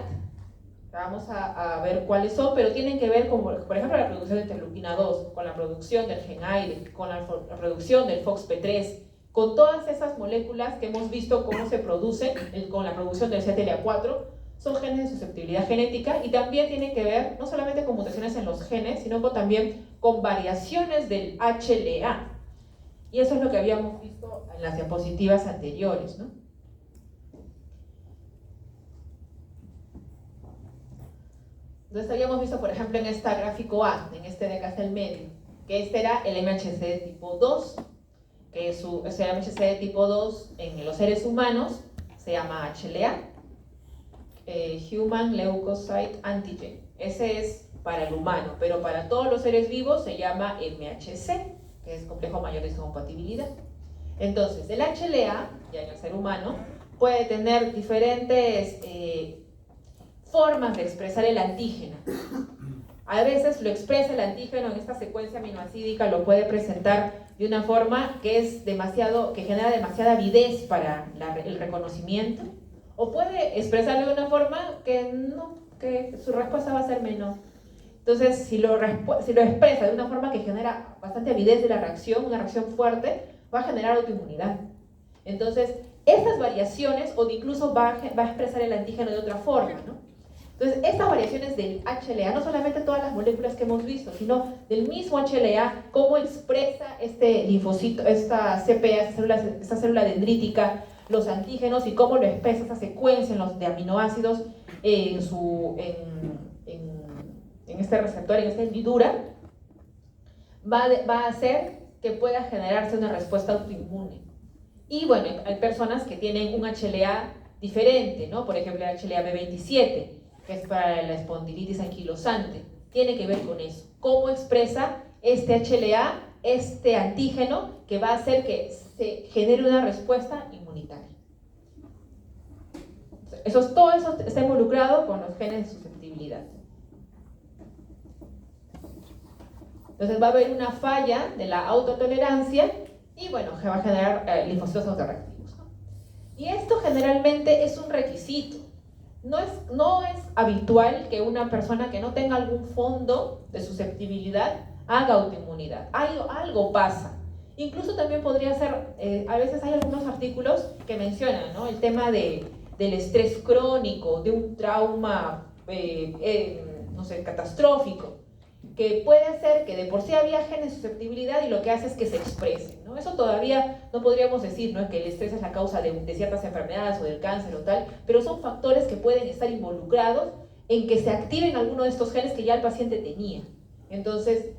Vamos a ver cuáles son, pero tienen que ver con, por ejemplo, la producción de interleuquina 2, con la producción del gen AIRE, con la producción del FOXP3, con todas esas moléculas que hemos visto cómo se producen, con la producción del CTLA4, son genes de susceptibilidad genética y también tienen que ver no solamente con mutaciones en los genes, sino también con variaciones del HLA. Y eso es lo que habíamos visto en las diapositivas anteriores, ¿no? Entonces habíamos visto, por ejemplo, en este gráfico A, en este de acá hasta el medio, que este era el MHC de tipo 2, que ese MHC de tipo 2 en los seres humanos se llama HLA, Human Leukocyte Antigen. Ese es para el humano, pero para todos los seres vivos se llama MHC, que es complejo mayor de histocompatibilidad. Entonces, el HLA, ya en el ser humano, puede tener diferentes formas de expresar el antígeno. A veces lo expresa el antígeno en esta secuencia aminoacídica, lo puede presentar de una forma que genera demasiada avidez para el reconocimiento, o puede expresarlo de una forma que su respuesta va a ser menor. Entonces, si lo expresa de una forma que genera bastante avidez de la reacción, una reacción fuerte, va a generar autoinmunidad. Entonces, estas variaciones, o incluso va a expresar el antígeno de otra forma, ¿no? Entonces, estas variaciones del HLA, no solamente todas las moléculas que hemos visto, sino del mismo HLA, cómo expresa este linfocito, esta CPA, esta célula dendrítica, los antígenos, y cómo lo expresa esa secuencia de aminoácidos en este receptor, en esta hendidura, va a hacer que pueda generarse una respuesta autoinmune. Y bueno, hay personas que tienen un HLA diferente, ¿no? Por ejemplo, el HLA B27, que es para la espondilitis anquilosante. Tiene que ver con eso. ¿Cómo expresa este HLA, este antígeno, que va a hacer que se genere una respuesta inmunitaria? Todo eso está involucrado con los genes de susceptibilidad. Entonces va a haber una falla de la autotolerancia y bueno, va a generar linfocitos autorreactivos, ¿no? Y esto generalmente es un requisito. No es habitual que una persona que no tenga algún fondo de susceptibilidad haga autoinmunidad. Algo pasa. Incluso también podría ser, a veces hay algunos artículos que mencionan, ¿no?, el tema del estrés crónico, de un trauma, no sé, catastrófico, que puede hacer que de por sí había genes de susceptibilidad y lo que hace es que se expresen, ¿no? Eso todavía no podríamos decir, ¿no?, que el estrés es la causa de ciertas enfermedades o del cáncer o tal, pero son factores que pueden estar involucrados en que se activen alguno de estos genes que ya el paciente tenía. Entonces,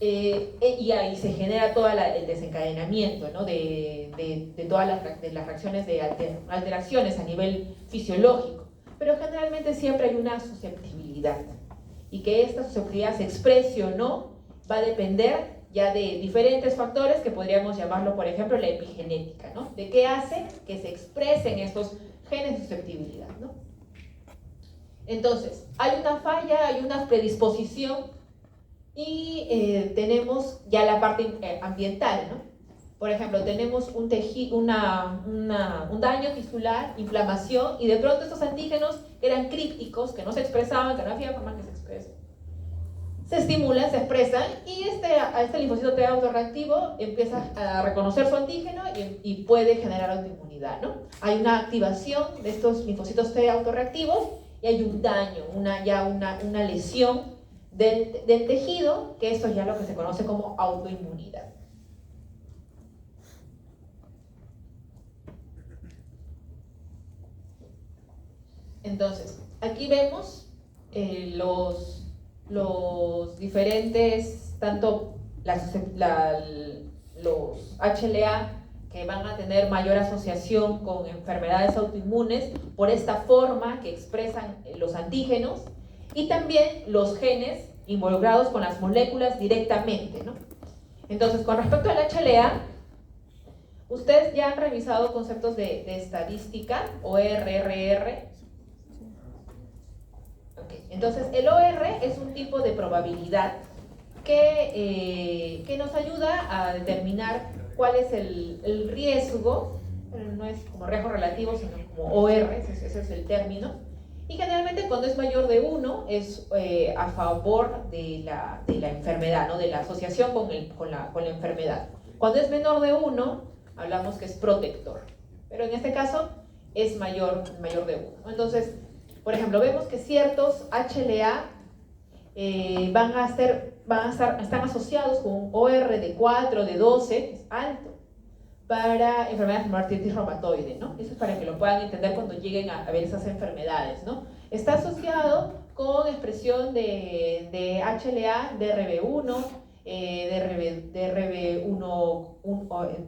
y ahí se genera todo el desencadenamiento, ¿no?, de todas las reacciones de alteraciones a nivel fisiológico. Pero generalmente siempre hay una susceptibilidad. Y que esta susceptibilidad se exprese o no va a depender ya de diferentes factores que podríamos llamarlo, por ejemplo, la epigenética, ¿no? De qué hace que se expresen estos genes de susceptibilidad, ¿no? Entonces, hay una falla, hay una predisposición y tenemos ya la parte ambiental, ¿no? Por ejemplo, tenemos un daño tisular, inflamación, y de pronto estos antígenos que eran crípticos, que no se expresaban, que no había forma que se expresen, se estimulan, se expresan, y este linfocito T autorreactivo empieza a reconocer su antígeno y puede generar autoinmunidad, ¿no? Hay una activación de estos linfocitos T autorreactivos y hay un daño, una lesión del tejido, que esto es ya lo que se conoce como autoinmunidad. Entonces, aquí vemos los diferentes, tanto los HLA que van a tener mayor asociación con enfermedades autoinmunes por esta forma que expresan los antígenos, y también los genes involucrados con las moléculas directamente, ¿no? Entonces, con respecto al HLA, ustedes ya han revisado conceptos de estadística, OR. Okay. Entonces, el OR es un tipo de probabilidad que nos ayuda a determinar cuál es el riesgo, pero no es como riesgo relativo, sino como OR, ese es el término, Y generalmente cuando es mayor de 1 es a favor de la enfermedad, ¿no? De la asociación con la enfermedad. Cuando es menor de 1, hablamos que es protector. Pero en este caso es mayor de 1. Entonces, por ejemplo, vemos que ciertos HLA están asociados con un OR de 4, de 12, que es alto, para enfermedades como artritis reumatoide, ¿no? Eso es para que lo puedan entender cuando lleguen a ver esas enfermedades, ¿no? Está asociado con expresión de HLA, DRB1,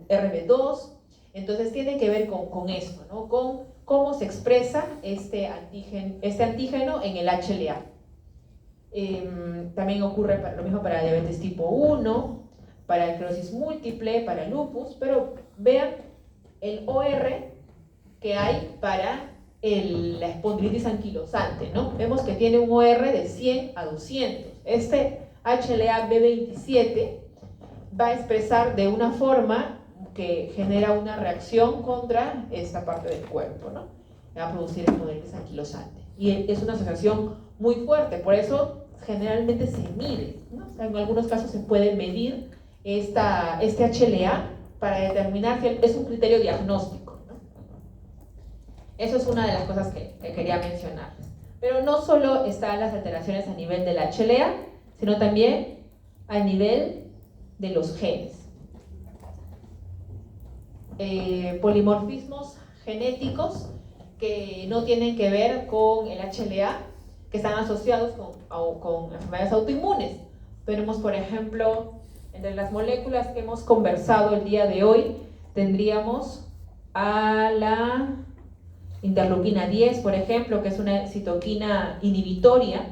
RB2, entonces tiene que ver con esto, ¿no? Con cómo se expresa este antígeno en el HLA. También ocurre lo mismo para diabetes tipo 1, para esclerosis múltiple, para lupus, pero vean el OR que hay para la espondilitis anquilosante, ¿no? Vemos que tiene un OR de 100 a 200. Este HLA B27 va a expresar de una forma que genera una reacción contra esta parte del cuerpo, ¿no? Va a producir espondilitis anquilosante. Y es una asociación muy fuerte, por eso generalmente se mide, ¿no? O sea, en algunos casos se puede medir este HLA para determinar si es un criterio diagnóstico, ¿no? Eso es una de las cosas que quería mencionarles. Pero no solo están las alteraciones a nivel del HLA, sino también a nivel de los genes. Polimorfismos genéticos que no tienen que ver con el HLA, que están asociados con enfermedades autoinmunes. Tenemos, por ejemplo, entre las moléculas que hemos conversado el día de hoy, tendríamos a la interleuquina 10, por ejemplo, que es una citoquina inhibitoria.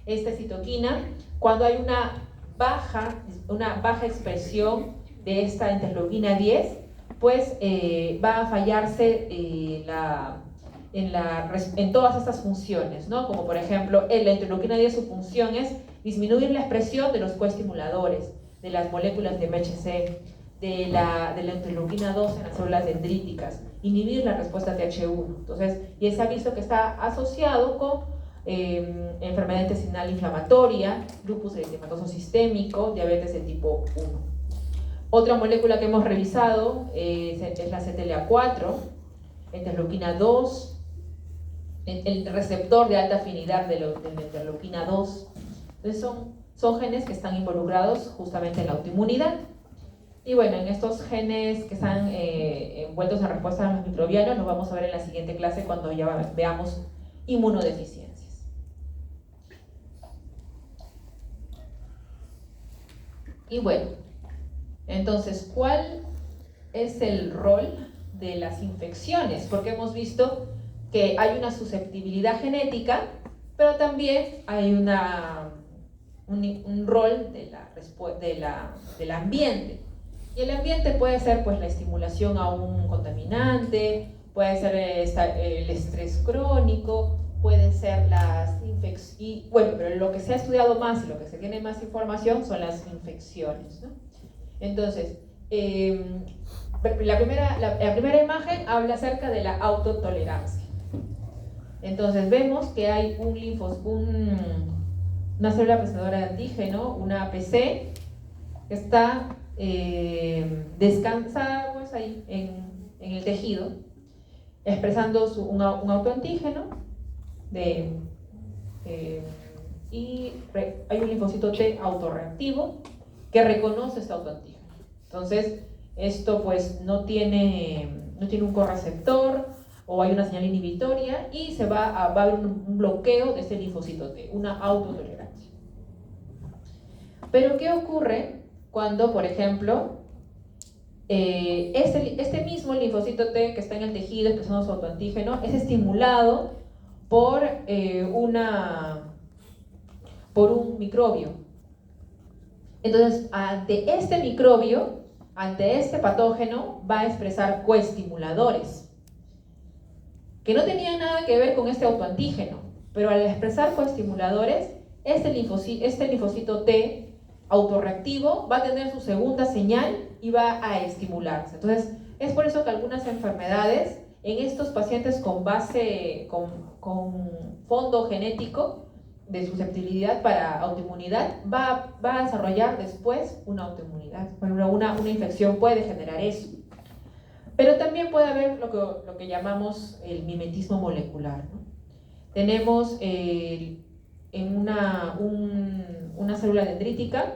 Esta citoquina, cuando hay una baja expresión de esta interleuquina 10, pues va a fallarse en todas estas funciones, ¿no? Como por ejemplo, la interleuquina 10, su función es disminuir la expresión de los coestimuladores, de las moléculas de MHC, de la interleuquina 2 en las células dendríticas, inhibir la respuesta TH1. Entonces, y se ha visto que está asociado con enfermedad intestinal inflamatoria, lupus eritematoso sistémico, diabetes de tipo 1. Otra molécula que hemos revisado es la CTLA4, interleuquina 2, el receptor de alta afinidad de la interleuquina 2. Entonces son genes que están involucrados justamente en la autoinmunidad. Y bueno, en estos genes que están envueltos en respuesta a los microbianos, nos vamos a ver en la siguiente clase cuando ya veamos inmunodeficiencias. Y bueno, entonces, ¿cuál es el rol de las infecciones? Porque hemos visto que hay una susceptibilidad genética, pero también hay un rol del ambiente. Y el ambiente puede ser pues la estimulación a un contaminante, puede ser el estrés crónico, pueden ser las infecciones, y bueno, pero lo que se ha estudiado más y lo que se tiene más información son las infecciones, ¿no? Entonces, la primera imagen habla acerca de la autotolerancia. Entonces vemos que hay una célula presenadora de antígeno, una APC, que está descansada pues ahí en el tejido, expresando un autoantígeno y hay un linfocito T autorreactivo que reconoce este autoantígeno. Entonces, esto pues no tiene un correceptor o hay una señal inhibitoria y va a haber un bloqueo de ese linfocito T, una autotolerancia. Pero ¿qué ocurre cuando, por ejemplo, este mismo linfocito T que está en el tejido expresando su autoantígeno es estimulado por un microbio? Entonces, ante este microbio, ante este patógeno, va a expresar coestimuladores que no tenían nada que ver con este autoantígeno, pero al expresar coestimuladores, este linfocito T autorreactivo va a tener su segunda señal y va a estimularse. Entonces, es por eso que algunas enfermedades en estos pacientes con fondo genético de susceptibilidad para autoinmunidad, va a desarrollar después una autoinmunidad. Bueno, una infección puede generar eso. Pero también puede haber lo que llamamos el mimetismo molecular, ¿no? Tenemos en una célula dendrítica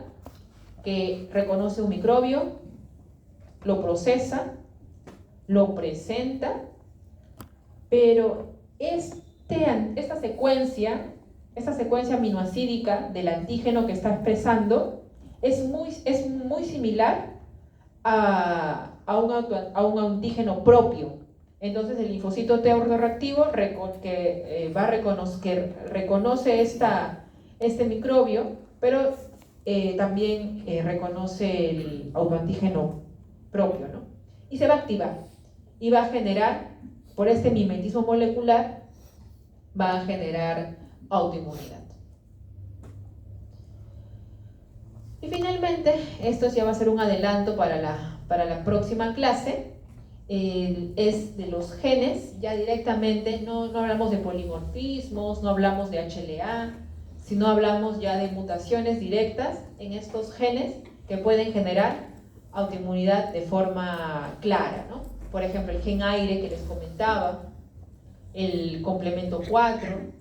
que reconoce un microbio, lo procesa, lo presenta, pero esta secuencia aminoacídica del antígeno que está expresando es muy similar a un antígeno propio. Entonces el linfocito T autorreactivo que reconoce este microbio, pero también reconoce el autoantígeno propio, ¿no? Y se va a activar y va a generar, por este mimetismo molecular, va a generar autoinmunidad. Y finalmente, esto ya va a ser un adelanto para la próxima clase, es de los genes. Ya directamente no hablamos de polimorfismos, no hablamos de HLA, sino hablamos ya de mutaciones directas en estos genes que pueden generar autoinmunidad de forma clara, ¿no? Por ejemplo, el gen aire que les comentaba, el complemento 4.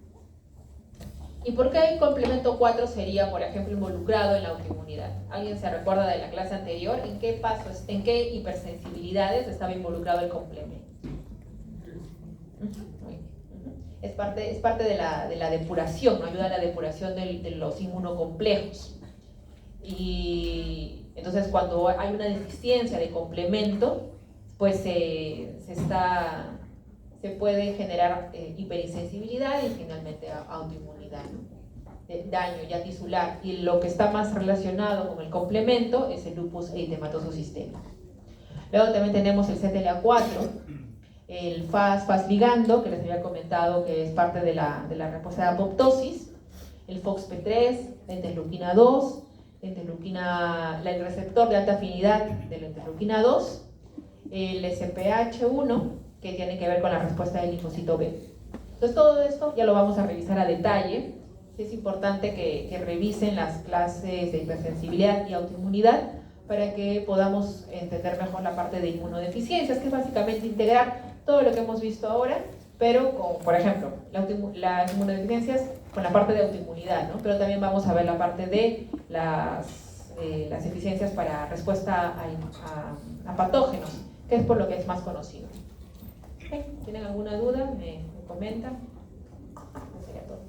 ¿Y por qué el complemento 4 sería, por ejemplo, involucrado en la autoinmunidad? ¿Alguien se recuerda de la clase anterior? ¿En qué hipersensibilidades estaba involucrado el complemento? Es parte de la depuración, ¿no? Ayuda a la depuración de los inmunocomplejos. Y entonces cuando hay una deficiencia de complemento, pues se puede generar hiperinsensibilidad y finalmente autoinmunidad, ¿no? Daño ya tisular. Y lo que está más relacionado con el complemento es el lupus eritematoso sistémico. Luego también tenemos el CTLA4, el FAS ligando, que les había comentado que es parte de la respuesta de apoptosis, el FOXP3, la interleuquina 2, el receptor de alta afinidad de la interleuquina 2, el SPH1, que tiene que ver con la respuesta del linfocito B. Entonces todo esto ya lo vamos a revisar a detalle. Es importante que revisen las clases de hipersensibilidad y autoinmunidad para que podamos entender mejor la parte de inmunodeficiencias, que es básicamente integrar todo lo que hemos visto ahora, pero con, por ejemplo, las inmunodeficiencias con la parte de autoinmunidad, ¿no? Pero también vamos a ver la parte de las eficiencias para respuesta a patógenos, que es por lo que es más conocido. ¿Tienen alguna duda? Me comentan. Eso sería todo.